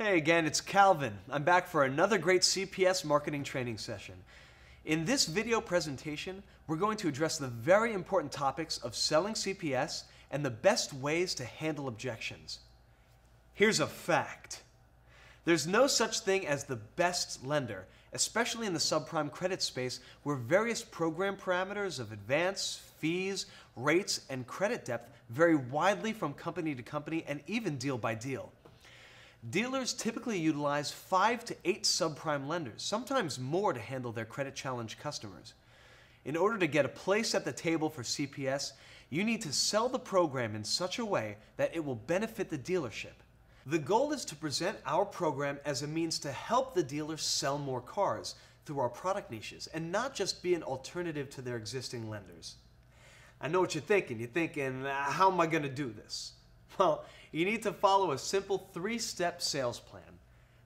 Hey again, it's Calvin. I'm back for another great CPS marketing training session. In this video presentation, we're going to address the very important topics of selling CPS and the best ways to handle objections. Here's a fact. There's no such thing as the best lender, especially in the subprime credit space where various program parameters of advance, fees, rates, and credit depth vary widely from company to company and even deal by deal. Dealers typically utilize 5 to 8 subprime lenders, sometimes more, to handle their credit-challenged customers. In order to get a place at the table for CPS, you need to sell the program in such a way that it will benefit the dealership. The goal is to present our program as a means to help the dealer sell more cars through our product niches and not just be an alternative to their existing lenders. I know what you're thinking. You're thinking, how am I going to do this? Well, you need to follow a simple 3-step sales plan.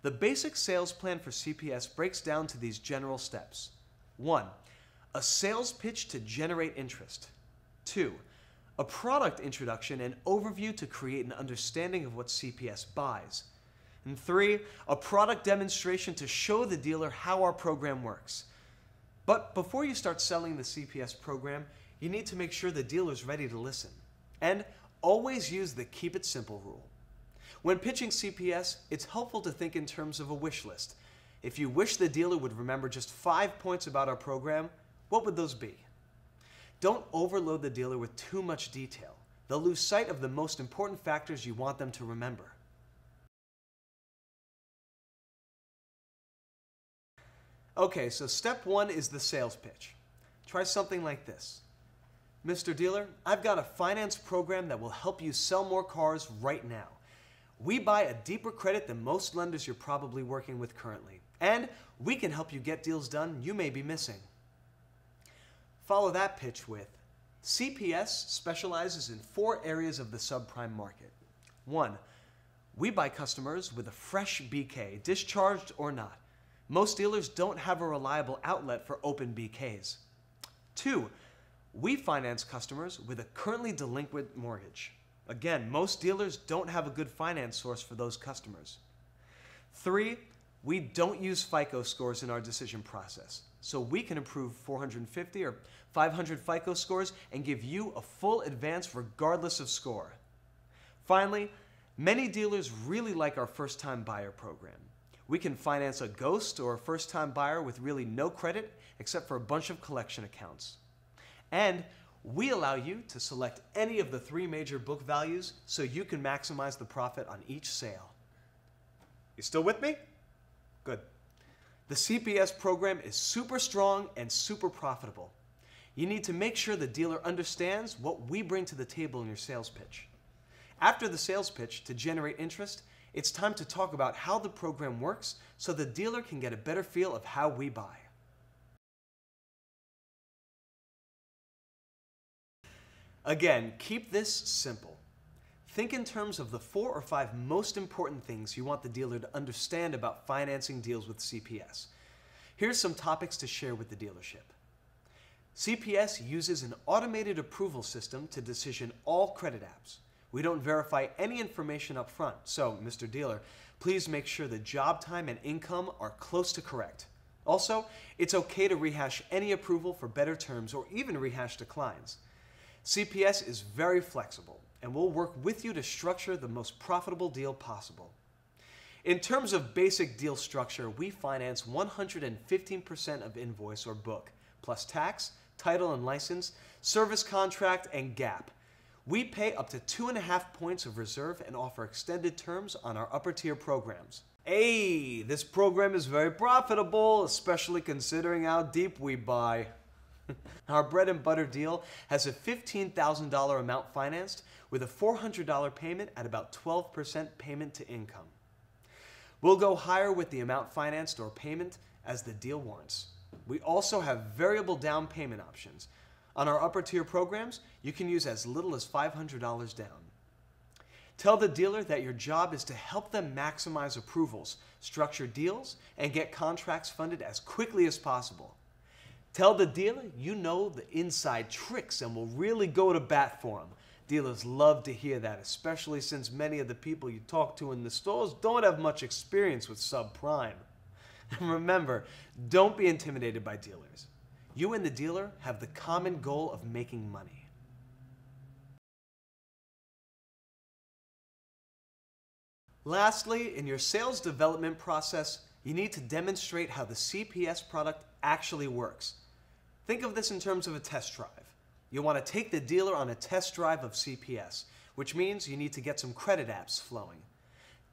The basic sales plan for CPS breaks down to these general steps. 1. A sales pitch to generate interest. 2. A product introduction and overview to create an understanding of what CPS buys. And 3. A product demonstration to show the dealer how our program works. But before you start selling the CPS program, you need to make sure the dealer's ready to listen. And always use the keep it simple rule. When pitching CPS, it's helpful to think in terms of a wish list. If you wish the dealer would remember just 5 points about our program, what would those be? Don't overload the dealer with too much detail. They'll lose sight of the most important factors you want them to remember. Okay, so step 1 is the sales pitch. Try something like this. Mr. Dealer, I've got a finance program that will help you sell more cars right now. We buy a deeper credit than most lenders you're probably working with currently, and we can help you get deals done you may be missing. Follow that pitch with, CPS specializes in 4 areas of the subprime market. 1. We buy customers with a fresh BK, discharged or not. Most dealers don't have a reliable outlet for open BKs. 2. We finance customers with a currently delinquent mortgage. Again, most dealers don't have a good finance source for those customers. 3, we don't use FICO scores in our decision process, so we can approve 450 or 500 FICO scores and give you a full advance regardless of score. Finally, many dealers really like our first-time buyer program. We can finance a ghost or a first-time buyer with really no credit except for a bunch of collection accounts. And we allow you to select any of the 3 major book values so you can maximize the profit on each sale. You still with me? Good. The CPS program is super strong and super profitable. You need to make sure the dealer understands what we bring to the table in your sales pitch. After the sales pitch, to generate interest, it's time to talk about how the program works so the dealer can get a better feel of how we buy. Again, keep this simple. Think in terms of the 4 or 5 most important things you want the dealer to understand about financing deals with CPS. Here's some topics to share with the dealership. CPS uses an automated approval system to decision all credit apps. We don't verify any information up front, so, Mr. Dealer, please make sure the job time and income are close to correct. Also, it's okay to rehash any approval for better terms or even rehash declines. CPS is very flexible and will work with you to structure the most profitable deal possible. In terms of basic deal structure, we finance 115% of invoice or book, plus tax, title and license, service contract, and gap. We pay up to 2.5 points of reserve and offer extended terms on our upper tier programs. Hey, this program is very profitable, especially considering how deep we buy. Our bread and butter deal has a $15,000 amount financed with a $400 payment at about 12% payment to income. We'll go higher with the amount financed or payment as the deal warrants. We also have variable down payment options. On our upper tier programs, you can use as little as $500 down. Tell the dealer that your job is to help them maximize approvals, structure deals, and get contracts funded as quickly as possible. Tell the dealer you know the inside tricks and will really go to bat for them. Dealers love to hear that, especially since many of the people you talk to in the stores don't have much experience with subprime. And remember, don't be intimidated by dealers. You and the dealer have the common goal of making money. Lastly, in your sales development process, you need to demonstrate how the CPS product actually works. Think of this in terms of a test drive. You want to take the dealer on a test drive of CPS, which means you need to get some credit apps flowing.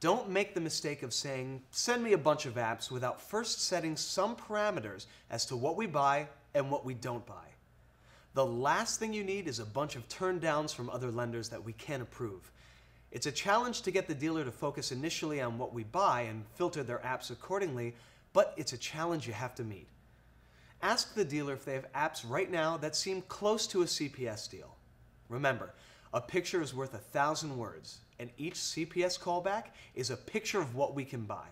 Don't make the mistake of saying, send me a bunch of apps without first setting some parameters as to what we buy and what we don't buy. The last thing you need is a bunch of turndowns from other lenders that we can't approve. It's a challenge to get the dealer to focus initially on what we buy and filter their apps accordingly, but it's a challenge you have to meet. Ask the dealer if they have apps right now that seem close to a CPS deal. Remember, a picture is worth 1,000 words, and each CPS callback is a picture of what we can buy.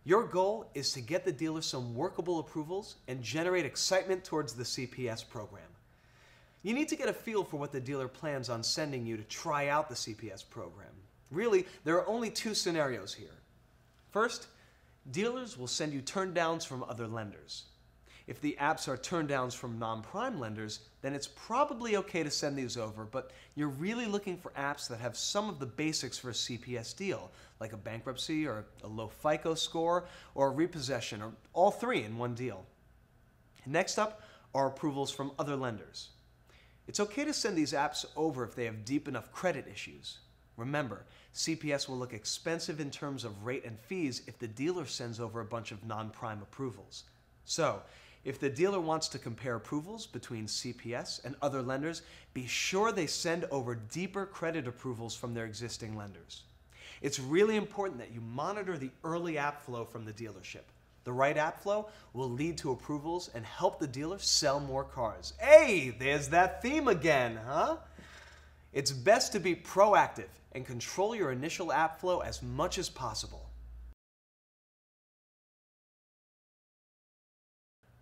Your goal is to get the dealer some workable approvals and generate excitement towards the CPS program. You need to get a feel for what the dealer plans on sending you to try out the CPS program. Really, there are only two scenarios here. First, dealers will send you turndowns from other lenders. If the apps are turndowns from non-prime lenders, then it's probably okay to send these over, but you're really looking for apps that have some of the basics for a CPS deal, like a bankruptcy or a low FICO score or a repossession, or all three in one deal. Next up are approvals from other lenders. It's okay to send these apps over if they have deep enough credit issues. Remember, CPS will look expensive in terms of rate and fees if the dealer sends over a bunch of non-prime approvals. So, if the dealer wants to compare approvals between CPS and other lenders, be sure they send over deeper credit approvals from their existing lenders. It's really important that you monitor the early app flow from the dealership. The right app flow will lead to approvals and help the dealer sell more cars. Hey, there's that theme again, huh? It's best to be proactive and control your initial app flow as much as possible.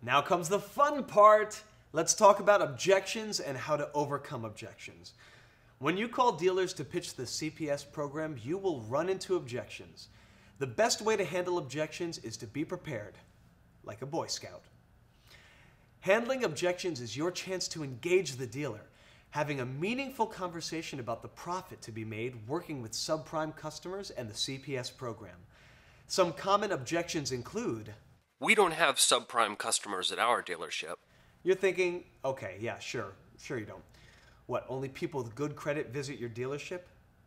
Now comes the fun part. Let's talk about objections and how to overcome objections. When you call dealers to pitch the CPS program, you will run into objections. The best way to handle objections is to be prepared, like a Boy Scout. Handling objections is your chance to engage the dealer, having a meaningful conversation about the profit to be made working with subprime customers and the CPS program. Some common objections include, we don't have subprime customers at our dealership. You're thinking, okay, yeah, sure you don't. What, only people with good credit visit your dealership?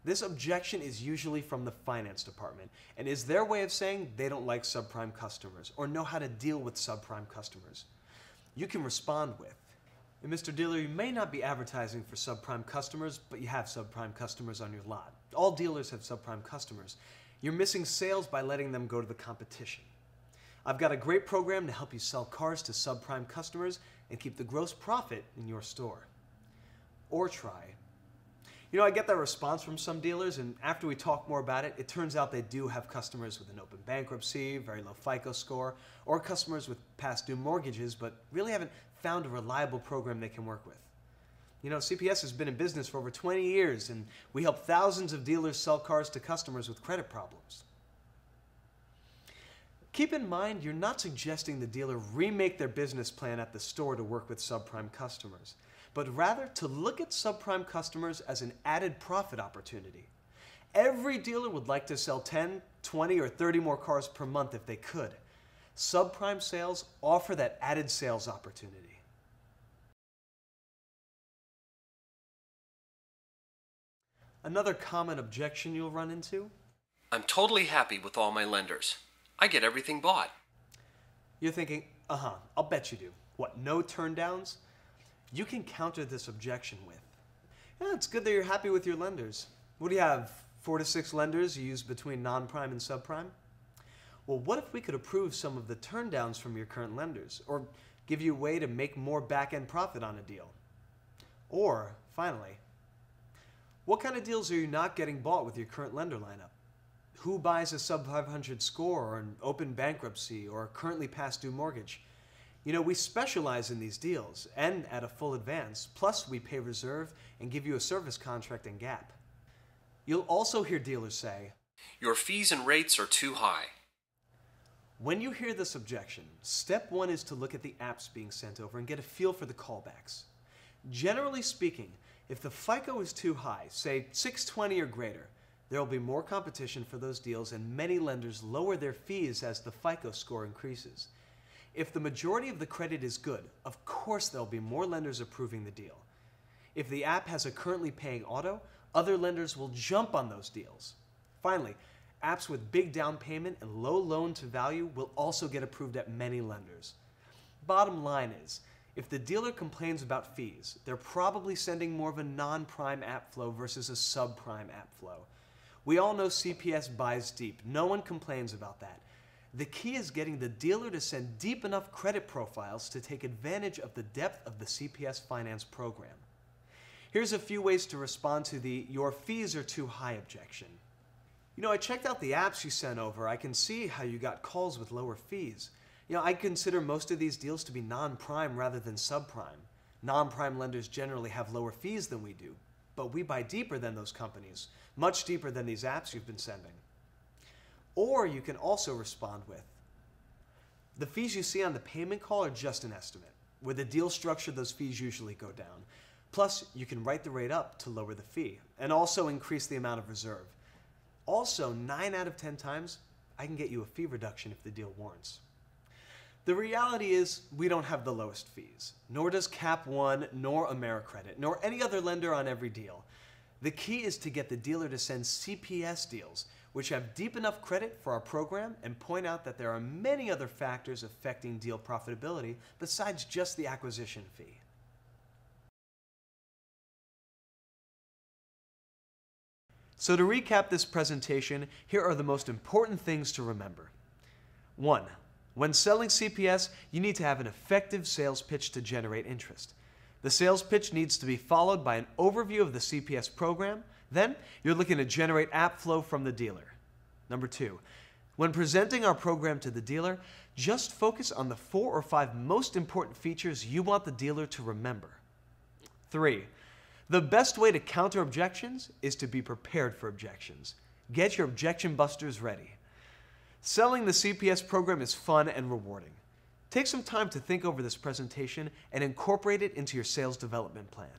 This objection is usually from the finance department and is their way of saying they don't like subprime customers or know how to deal with subprime customers. You can respond with, Mr. Dealer, you may not be advertising for subprime customers, but you have subprime customers on your lot. All dealers have subprime customers. You're missing sales by letting them go to the competition. I've got a great program to help you sell cars to subprime customers and keep the gross profit in your store. Or try. You know, I get that response from some dealers, and after we talk more about it, it turns out they do have customers with an open bankruptcy, very low FICO score, or customers with past due mortgages, but really haven't found a reliable program they can work with. You know, CPS has been in business for over 20 years, and we help thousands of dealers sell cars to customers with credit problems. Keep in mind, you're not suggesting the dealer remake their business plan at the store to work with subprime customers, but rather to look at subprime customers as an added profit opportunity. Every dealer would like to sell 10, 20, or 30 more cars per month if they could. Subprime sales offer that added sales opportunity. Another common objection you'll run into? I'm totally happy with all my lenders. I get everything bought. You're thinking, I'll bet you do. What, no turndowns? You can counter this objection with, yeah, it's good that you're happy with your lenders. What do you have, 4 to 6 lenders you use between non-prime and subprime? Well, what if we could approve some of the turndowns from your current lenders, or give you a way to make more back-end profit on a deal? Or, finally, what kind of deals are you not getting bought with your current lender lineup? Who buys a sub 500 score or an open bankruptcy or a currently past due mortgage? We specialize in these deals and at a full advance, plus we pay reserve and give you a service contract and gap. You'll also hear dealers say, "Your fees and rates are too high." when you hear this objection, step one is to look at the apps being sent over and get a feel for the callbacks. Generally speaking, if the FICO is too high, say 620 or greater, there will be more competition for those deals and many lenders lower their fees as the FICO score increases. If the majority of the credit is good, of course there'll be more lenders approving the deal. If the app has a currently paying auto, other lenders will jump on those deals. Finally, apps with big down payment and low loan to value will also get approved at many lenders. Bottom line is, if the dealer complains about fees, they're probably sending more of a non-prime app flow versus a subprime app flow. We all know CPS buys deep. No one complains about that. The key is getting the dealer to send deep enough credit profiles to take advantage of the depth of the CPS finance program. Here's a few ways to respond to the "your fees are too high" objection. I checked out the apps you sent over. I can see how you got calls with lower fees. I consider most of these deals to be non-prime rather than subprime. Non-prime lenders generally have lower fees than we do, but we buy deeper than those companies, much deeper than these apps you've been sending. Or you can also respond with, the fees you see on the payment call are just an estimate. With a deal structure, those fees usually go down. Plus, you can write the rate up to lower the fee, and also increase the amount of reserve. Also, 9 out of 10 times, I can get you a fee reduction if the deal warrants. The reality is, we don't have the lowest fees, nor does Cap One, nor AmeriCredit, nor any other lender on every deal. The key is to get the dealer to send CPS deals, which have deep enough credit for our program and point out that there are many other factors affecting deal profitability besides just the acquisition fee. So to recap this presentation, here are the most important things to remember. 1. When selling CPS, you need to have an effective sales pitch to generate interest. The sales pitch needs to be followed by an overview of the CPS program. Then, you're looking to generate app flow from the dealer. Number 2, when presenting our program to the dealer, just focus on the 4 or 5 most important features you want the dealer to remember. 3, the best way to counter objections is to be prepared for objections. Get your objection busters ready. Selling the CPS program is fun and rewarding. Take some time to think over this presentation and incorporate it into your sales development plan.